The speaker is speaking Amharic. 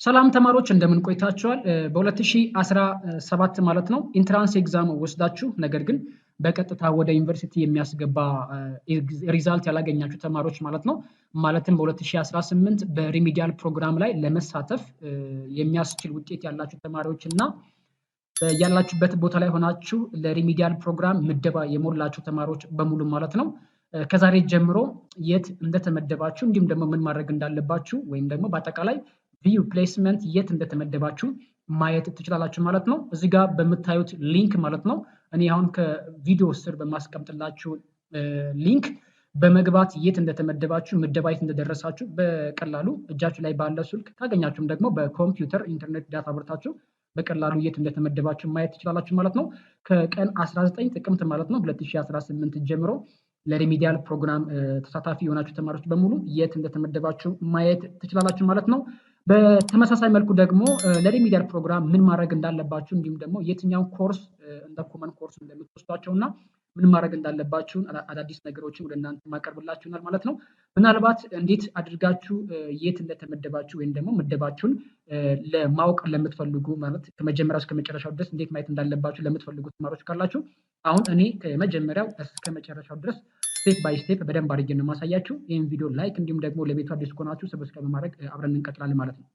ሰላም ተማሪዎች እንደምን ቆይታችኋል? በ2017 ማለት ነው ኢንትራንስ ኤግዛም ወስዳችሁ ነገር ግን በቀጥታ ወደ ዩኒቨርሲቲ የሚያስገባ ሪዛልት ያላገኛችሁ ተማሪዎች ማለት ነው። ማለትም በ2018 በሪሚዲያል ፕሮግራም ላይ ለመሳተፍ የሚያስችል ውጤት ያላችሁ ተማሪዎች እና ያላችሁበት ቦታ ላይ ሆናችሁ ለሪሚዲያል ፕሮግራም ምደባ የሞላችሁ ተማሪዎች በሙሉ ማለት ነው ከዛሬ ጀምሮ የት እንደተመደባችሁ እንዲሁም ደግሞ ምን ማድረግ እንዳለባችሁ ወይም ደግሞ በአጠቃላይ ቪዩ ፕሌስመንት የት እንደተመደባችሁ ማየት ትችላላችሁ ማለት ነው። እዚህ ጋር በምታዩት ሊንክ ማለት ነው እኔ አሁን ከቪዲዮ ስር በማስቀምጥላችሁ ሊንክ በመግባት የት እንደተመደባችሁ ምደባ የት እንደደረሳችሁ በቀላሉ እጃችሁ ላይ ባለ ስልክ ካገኛችሁም ደግሞ በኮምፒውተር ኢንተርኔት ዳታ አብርታችሁ በቀላሉ የት እንደተመደባችሁ ማየት ትችላላችሁ ማለት ነው። ከቀን 19 ጥቅምት ማለት ነው 2018 ጀምሮ ለሪሚዲያል ፕሮግራም ተሳታፊ የሆናችሁ ተማሪዎች በሙሉ የት እንደተመደባችሁ ማየት ትችላላችሁ ማለት ነው። በተመሳሳይ መልኩ ደግሞ ለሪሚዲያል ፕሮግራም ምን ማድረግ እንዳለባችሁ እንዲሁም ደግሞ የትኛው ኮርስ እንደ ኮመን ኮርስ እንደምትወስዷቸው እና ምን ማድረግ እንዳለባችሁ አዳዲስ ነገሮችን ወደ እናንተ ማቀርብላችሁ ይሆናል ማለት ነው። ምናልባት እንዴት አድርጋችሁ የት እንደተመደባችሁ ወይም ደግሞ ምደባችሁን ለማወቅ ለምትፈልጉ ማለት ከመጀመሪያው እስከ መጨረሻው ድረስ እንዴት ማየት እንዳለባችሁ ለምትፈልጉ ተማሪዎች ካላችሁ አሁን እኔ ከመጀመሪያው እስከ መጨረሻው ድረስ ስቴፕ ባይ ስቴፕ በደንብ አድርጌ ነው የማሳያችሁ። ይህን ቪዲዮ ላይክ እንዲሁም ደግሞ ለቤቱ አዲስ ከሆናችሁ ሰብስክራይብ በማድረግ አብረን እንቀጥላለን ማለት ነው።